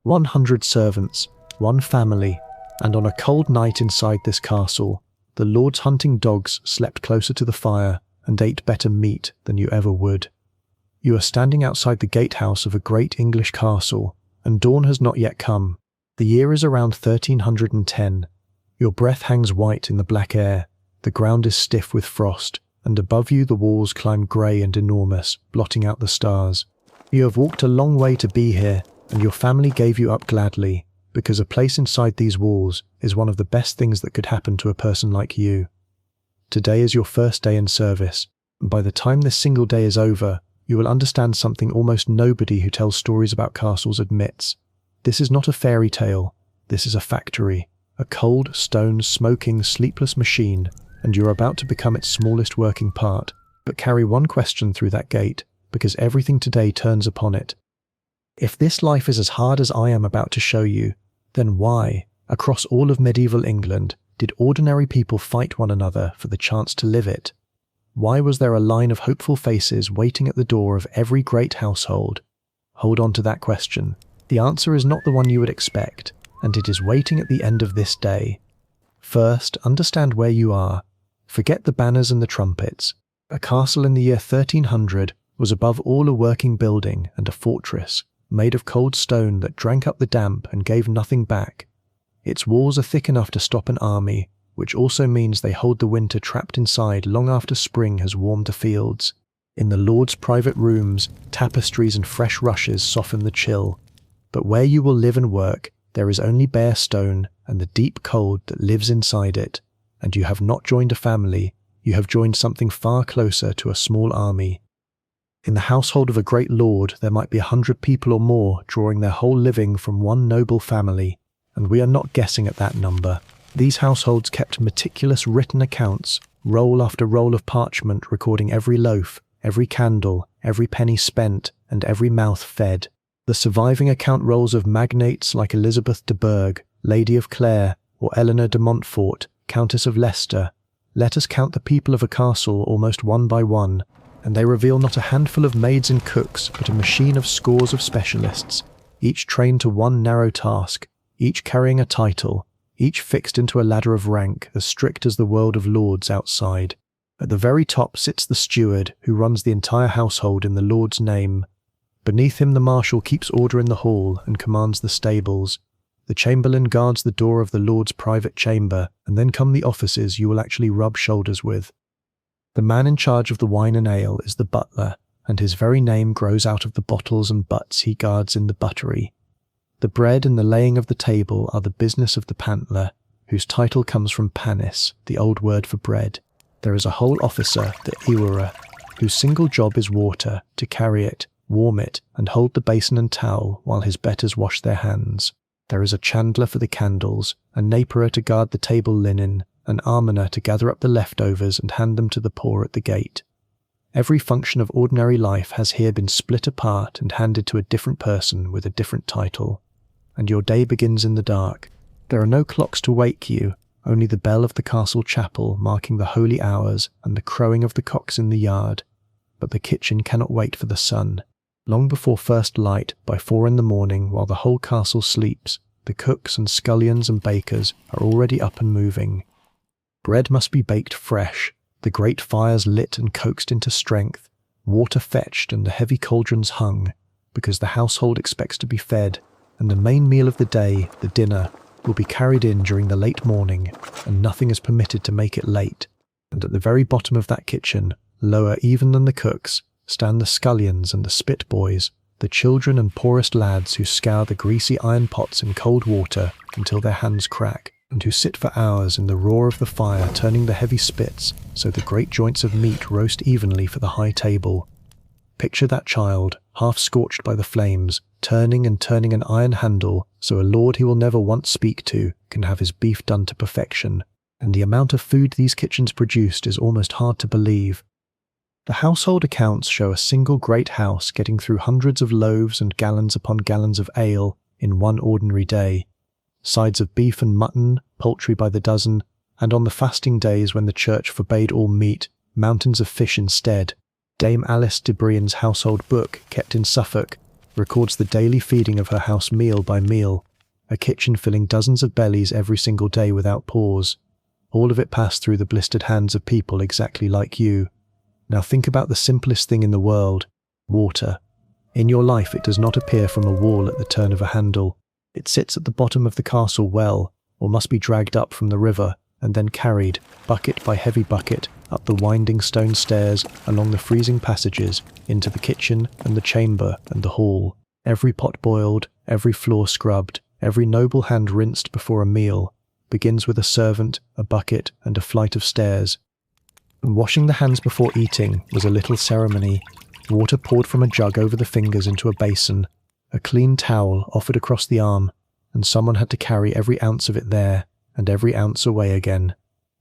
100 servants, one family, and on a cold night inside this castle, the lord's hunting dogs slept closer to the fire and ate better meat than you ever would. You are standing outside the gatehouse of a great English castle, and dawn has not yet come. The year is around 1310. Your breath hangs white in the black air, the ground is stiff with frost, and above you the walls climb grey and enormous, blotting out the stars. You have walked a long way to be here, and your family gave you up gladly, because a place inside these walls is one of the best things that could happen to a person like you. Today is your first day in service, and by the time this single day is over, you will understand something almost nobody who tells stories about castles admits. This is not a fairy tale, this is a factory, a cold, stone, smoking, sleepless machine, and you're about to become its smallest working part. But carry one question through that gate, because everything today turns upon it. If this life is as hard as I am about to show you, then why, across all of medieval England, did ordinary people fight one another for the chance to live it? Why was there a line of hopeful faces waiting at the door of every great household? Hold on to that question. The answer is not the one you would expect, and it is waiting at the end of this day. First, understand where you are. Forget the banners and the trumpets. A castle in the year 1300 was above all a working building and a fortress, made of cold stone that drank up the damp and gave nothing back. Its walls are thick enough to stop an army, which also means they hold the winter trapped inside long after spring has warmed the fields. In the Lord's private rooms, tapestries and fresh rushes soften the chill. But where you will live and work, there is only bare stone and the deep cold that lives inside it, and you have not joined a family, you have joined something far closer to a small army. In the household of a great lord, there might be 100 people or more drawing their whole living from one noble family, and we are not guessing at that number. These households kept meticulous written accounts, roll after roll of parchment recording every loaf, every candle, every penny spent, and every mouth fed. The surviving account rolls of magnates like Elizabeth de Burgh, Lady of Clare, or Eleanor de Montfort, Countess of Leicester. Let us count the people of a castle almost one by one, and they reveal not a handful of maids and cooks, but a machine of scores of specialists, each trained to one narrow task, each carrying a title, each fixed into a ladder of rank as strict as the world of lords outside. At the very top sits the steward, who runs the entire household in the Lord's name. Beneath him the marshal keeps order in the hall and commands the stables. The chamberlain guards the door of the Lord's private chamber, and then come the officers you will actually rub shoulders with. The man in charge of the wine and ale is the butler, and his very name grows out of the bottles and butts he guards in the buttery. The bread and the laying of the table are the business of the pantler, whose title comes from panis, the old word for bread. There is a whole officer, the ewerer, whose single job is water, to carry it, warm it, and hold the basin and towel while his betters wash their hands. There is a chandler for the candles, a naperer to guard the table linen, an almoner to gather up the leftovers and hand them to the poor at the gate. Every function of ordinary life has here been split apart and handed to a different person with a different title. And your day begins in the dark. There are no clocks to wake you, only the bell of the castle chapel marking the holy hours and the crowing of the cocks in the yard. But the kitchen cannot wait for the sun. Long before first light, by 4 in the morning, while the whole castle sleeps, the cooks and scullions and bakers are already up and moving. Bread must be baked fresh, the great fires lit and coaxed into strength, water fetched and the heavy cauldrons hung, because the household expects to be fed, and the main meal of the day, the dinner, will be carried in during the late morning, and nothing is permitted to make it late. And at the very bottom of that kitchen, lower even than the cooks, stand the scullions and the spit boys, the children and poorest lads who scour the greasy iron pots in cold water until their hands crack, and who sit for hours in the roar of the fire turning the heavy spits so the great joints of meat roast evenly for the high table. Picture that child, half scorched by the flames, turning and turning an iron handle so a lord he will never once speak to can have his beef done to perfection, and the amount of food these kitchens produced is almost hard to believe. The household accounts show a single great house getting through hundreds of loaves and gallons upon gallons of ale in one ordinary day, sides of beef and mutton, poultry by the dozen, and on the fasting days when the church forbade all meat, mountains of fish instead. Dame Alice de Brien's household book, kept in Suffolk, records the daily feeding of her house meal by meal, a kitchen filling dozens of bellies every single day without pause. All of it passed through the blistered hands of people exactly like you. Now think about the simplest thing in the world, water. In your life it does not appear from a wall at the turn of a handle. It sits at the bottom of the castle well, or must be dragged up from the river, and then carried, bucket by heavy bucket, up the winding stone stairs, along the freezing passages, into the kitchen and the chamber and the hall. Every pot boiled, every floor scrubbed, every noble hand rinsed before a meal, begins with a servant, a bucket, and a flight of stairs. And washing the hands before eating was a little ceremony. Water poured from a jug over the fingers into a basin, a clean towel offered across the arm, and someone had to carry every ounce of it there, and every ounce away again.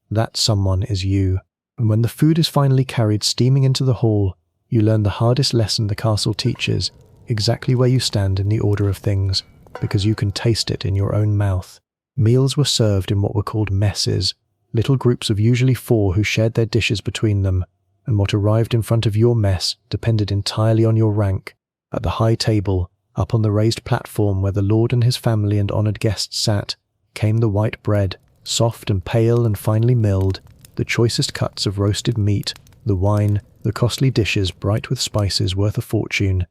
That someone is you. And when the food is finally carried steaming into the hall, you learn the hardest lesson the castle teaches, exactly where you stand in the order of things, because you can taste it in your own mouth. Meals were served in what were called messes, little groups of usually 4 who shared their dishes between them, and what arrived in front of your mess depended entirely on your rank. At the high table, up on the raised platform where the lord and his family and honoured guests sat, came the white bread, soft and pale and finely milled, the choicest cuts of roasted meat, the wine, the costly dishes bright with spices worth a fortune.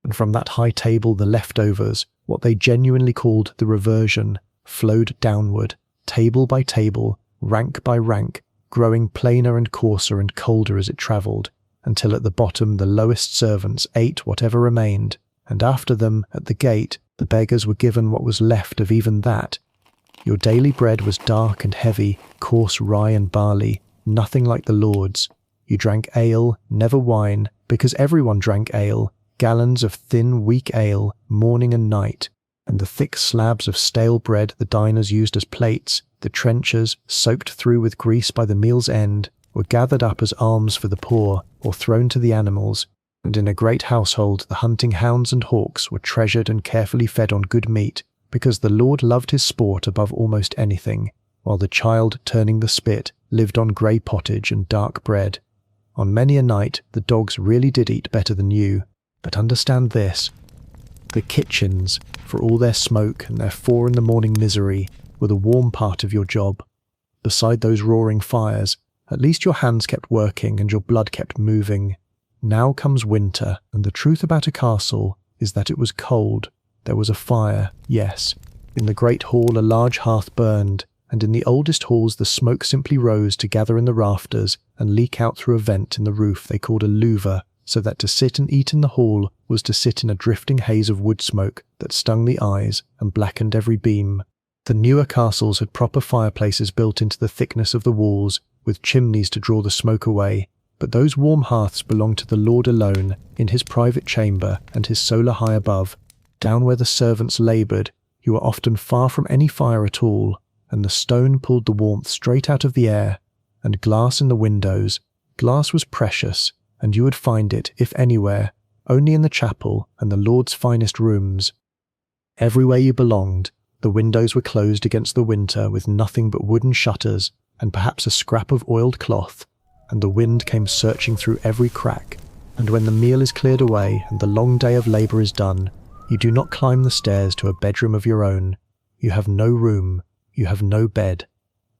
And from that high table the leftovers, what they genuinely called the reversion, flowed downward, table by table, rank by rank, growing plainer and coarser and colder as it travelled, until at the bottom the lowest servants ate whatever remained, and after them, at the gate, the beggars were given what was left of even that. Your daily bread was dark and heavy, coarse rye and barley, nothing like the Lord's. You drank ale, never wine, because everyone drank ale, gallons of thin, weak ale, morning and night, and the thick slabs of stale bread the diners used as plates, the trenchers, soaked through with grease by the meal's end, were gathered up as alms for the poor, or thrown to the animals, and in a great household the hunting hounds and hawks were treasured and carefully fed on good meat, because the lord loved his sport above almost anything, while the child turning the spit lived on grey pottage and dark bread. On many a night the dogs really did eat better than you, but understand this, the kitchens, for all their smoke and their 4 in the morning misery, were the warm part of your job. Beside those roaring fires, at least your hands kept working and your blood kept moving. Now comes winter, and the truth about a castle is that it was cold. There was a fire, yes. In the great hall a large hearth burned, and in the oldest halls the smoke simply rose to gather in the rafters and leak out through a vent in the roof they called a louver, so that to sit and eat in the hall was to sit in a drifting haze of wood smoke that stung the eyes and blackened every beam. The newer castles had proper fireplaces built into the thickness of the walls, with chimneys to draw the smoke away, but those warm hearths belonged to the lord alone, in his private chamber and his solar high above. Down where the servants laboured, you were often far from any fire at all, and the stone pulled the warmth straight out of the air, and glass in the windows. Glass was precious, and you would find it, if anywhere, only in the chapel and the lord's finest rooms. Everywhere you belonged, the windows were closed against the winter with nothing but wooden shutters and perhaps a scrap of oiled cloth, and the wind came searching through every crack. And when the meal is cleared away and the long day of labour is done, you do not climb the stairs to a bedroom of your own. You have no room, you have no bed.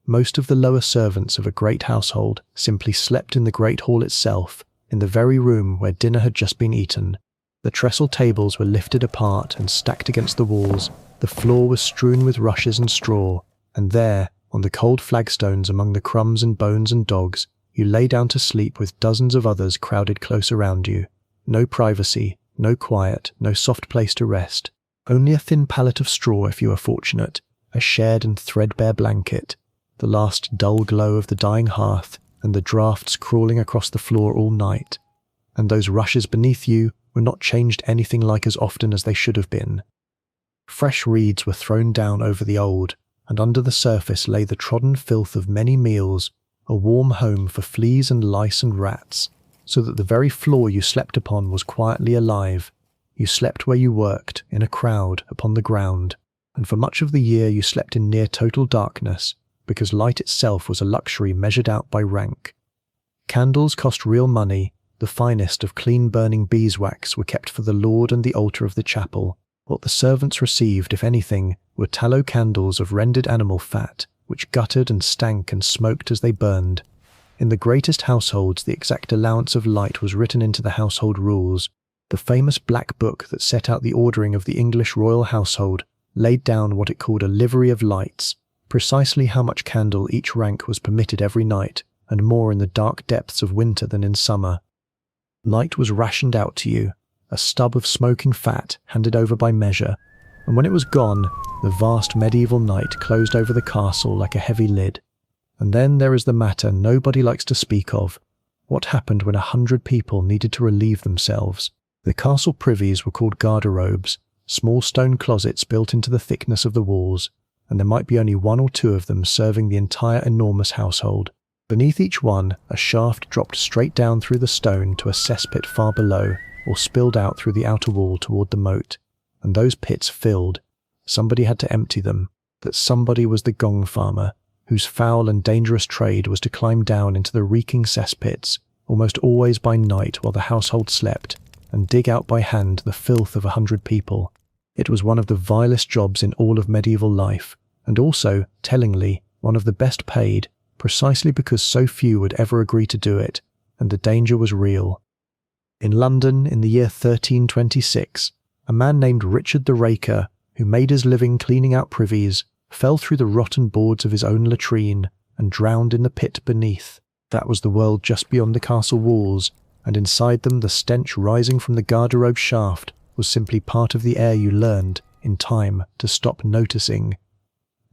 Most of the lower servants of a great household simply slept in the great hall itself, in the very room where dinner had just been eaten. The trestle tables were lifted apart and stacked against the walls, the floor was strewn with rushes and straw, and there, on the cold flagstones among the crumbs and bones and dogs, you lay down to sleep with dozens of others crowded close around you. No privacy, no quiet, no soft place to rest, only a thin pallet of straw if you are fortunate, a shared and threadbare blanket, the last dull glow of the dying hearth, and the draughts crawling across the floor all night. And those rushes beneath you were not changed anything like as often as they should have been. Fresh reeds were thrown down over the old, and under the surface lay the trodden filth of many meals, a warm home for fleas and lice and rats, so that the very floor you slept upon was quietly alive. You slept where you worked, in a crowd, upon the ground, and for much of the year you slept in near total darkness, because light itself was a luxury measured out by rank. Candles cost real money, The finest of clean-burning beeswax were kept for the Lord and the altar of the chapel. What the servants received, if anything, were tallow candles of rendered animal fat, which guttered and stank and smoked as they burned. In the greatest households, the exact allowance of light was written into the household rules. The famous Black Book that set out the ordering of the English royal household laid down what it called a livery of lights, precisely how much candle each rank was permitted every night, and more in the dark depths of winter than in summer. Light was rationed out to you, a stub of smoking fat handed over by measure, and when it was gone, the vast medieval night closed over the castle like a heavy lid. And then there is the matter nobody likes to speak of. What happened when 100 people needed to relieve themselves? The castle privies were called garderobes, small stone closets built into the thickness of the walls, and there might be only one or two of them serving the entire enormous household. Beneath each one, a shaft dropped straight down through the stone to a cesspit far below, or spilled out through the outer wall toward the moat, and those pits filled. Somebody had to empty them. That somebody was the gong farmer, whose foul and dangerous trade was to climb down into the reeking cesspits, almost always by night while the household slept, and dig out by hand the filth of 100 people. It was one of the vilest jobs in all of medieval life, and also, tellingly, one of the best paid, precisely because so few would ever agree to do it, and the danger was real. In London, in the year 1326, a man named Richard the Raker, who made his living cleaning out privies, fell through the rotten boards of his own latrine and drowned in the pit beneath. That was the world just beyond the castle walls, and inside them the stench rising from the garderobe shaft was simply part of the air you learned, in time, to stop noticing.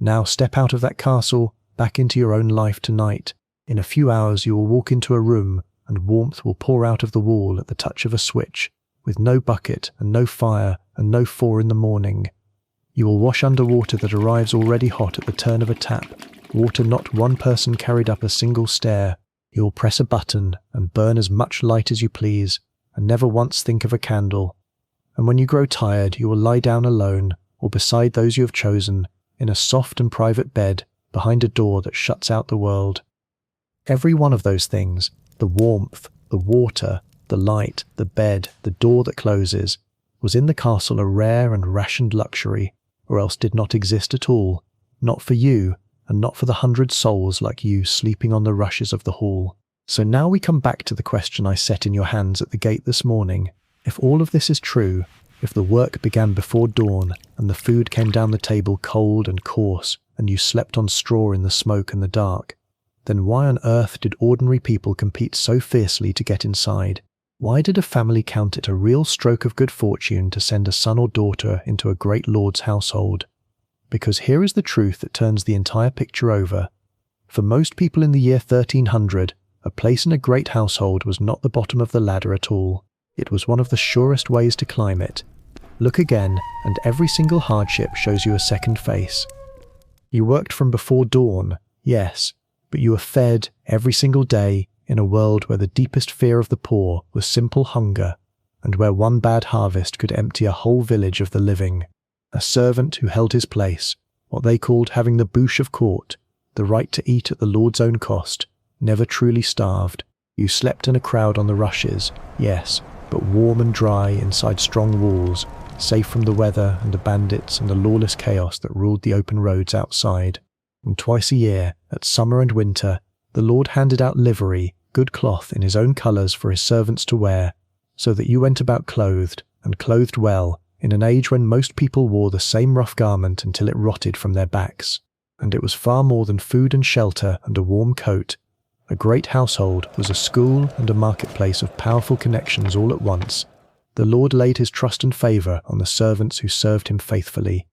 Now step out of that castle, back into your own life tonight. In a few hours you will walk into a room, and warmth will pour out of the wall at the touch of a switch, with no bucket and no fire and no 4 in the morning. You will wash under water that arrives already hot at the turn of a tap, water not one person carried up a single stair. You will press a button and burn as much light as you please, and never once think of a candle. And when you grow tired, you will lie down alone, or beside those you have chosen, in a soft and private bed, behind a door that shuts out the world. Every one of those things, the warmth, the water, the light, the bed, the door that closes, was in the castle a rare and rationed luxury, or else did not exist at all, not for you, and not for the 100 souls like you sleeping on the rushes of the hall. So now we come back to the question I set in your hands at the gate this morning. If all of this is true, if the work began before dawn, and the food came down the table cold and coarse, and you slept on straw in the smoke and the dark, then why on earth did ordinary people compete so fiercely to get inside? Why did a family count it a real stroke of good fortune to send a son or daughter into a great lord's household? Because here is the truth that turns the entire picture over. For most people in the year 1300, a place in a great household was not the bottom of the ladder at all. It was one of the surest ways to climb it. Look again, and every single hardship shows you a second face. You worked from before dawn, yes, but you were fed every single day in a world where the deepest fear of the poor was simple hunger, and where one bad harvest could empty a whole village of the living. A servant who held his place, what they called having the bouche of court, the right to eat at the Lord's own cost, never truly starved. You slept in a crowd on the rushes, yes, but warm and dry inside strong walls, safe from the weather and the bandits and the lawless chaos that ruled the open roads outside. And twice a year, at summer and winter, the Lord handed out livery, good cloth in his own colours for his servants to wear, so that you went about clothed, and clothed well, in an age when most people wore the same rough garment until it rotted from their backs. And it was far more than food and shelter and a warm coat. A great household was a school and a marketplace of powerful connections all at once. The Lord laid his trust and favour on the servants who served him faithfully.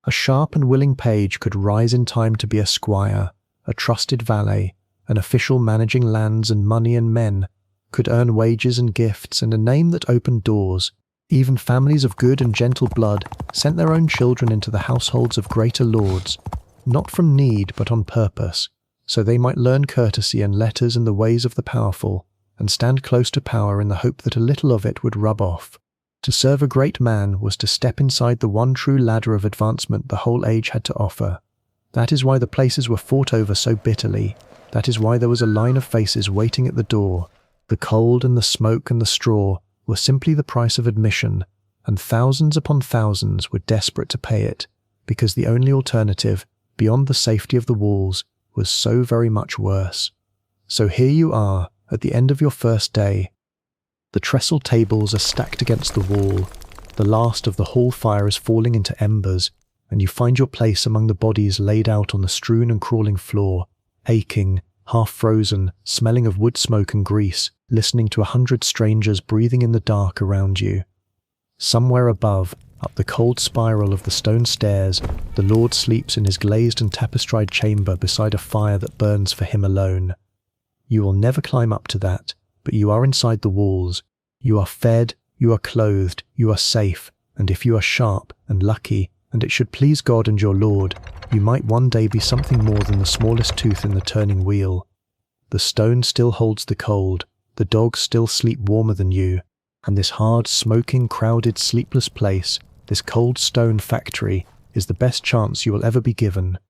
A sharp and willing page could rise in time to be a squire, a trusted valet, an official managing lands and money and men, could earn wages and gifts and a name that opened doors. Even families of good and gentle blood sent their own children into the households of greater lords, not from need but on purpose, so they might learn courtesy and letters and the ways of the powerful, and stand close to power in the hope that a little of it would rub off. To serve a great man was to step inside the one true ladder of advancement the whole age had to offer. That is why the places were fought over so bitterly. That is why there was a line of faces waiting at the door. The cold and the smoke and the straw were simply the price of admission, and thousands upon thousands were desperate to pay it, because the only alternative, beyond the safety of the walls, was so very much worse. So here you are, at the end of your first day. The trestle tables are stacked against the wall, the last of the hall fire is falling into embers, and you find your place among the bodies laid out on the strewn and crawling floor, aching, half frozen, smelling of wood smoke and grease, listening to 100 strangers breathing in the dark around you. Somewhere above, up the cold spiral of the stone stairs, the Lord sleeps in his glazed and tapestried chamber beside a fire that burns for him alone. You will never climb up to that, but you are inside the walls. You are fed, you are clothed, you are safe, and if you are sharp and lucky, and it should please God and your Lord, you might one day be something more than the smallest tooth in the turning wheel. The stone still holds the cold, the dogs still sleep warmer than you, and this hard, smoking, crowded, sleepless place, this cold stone factory, is the best chance you will ever be given.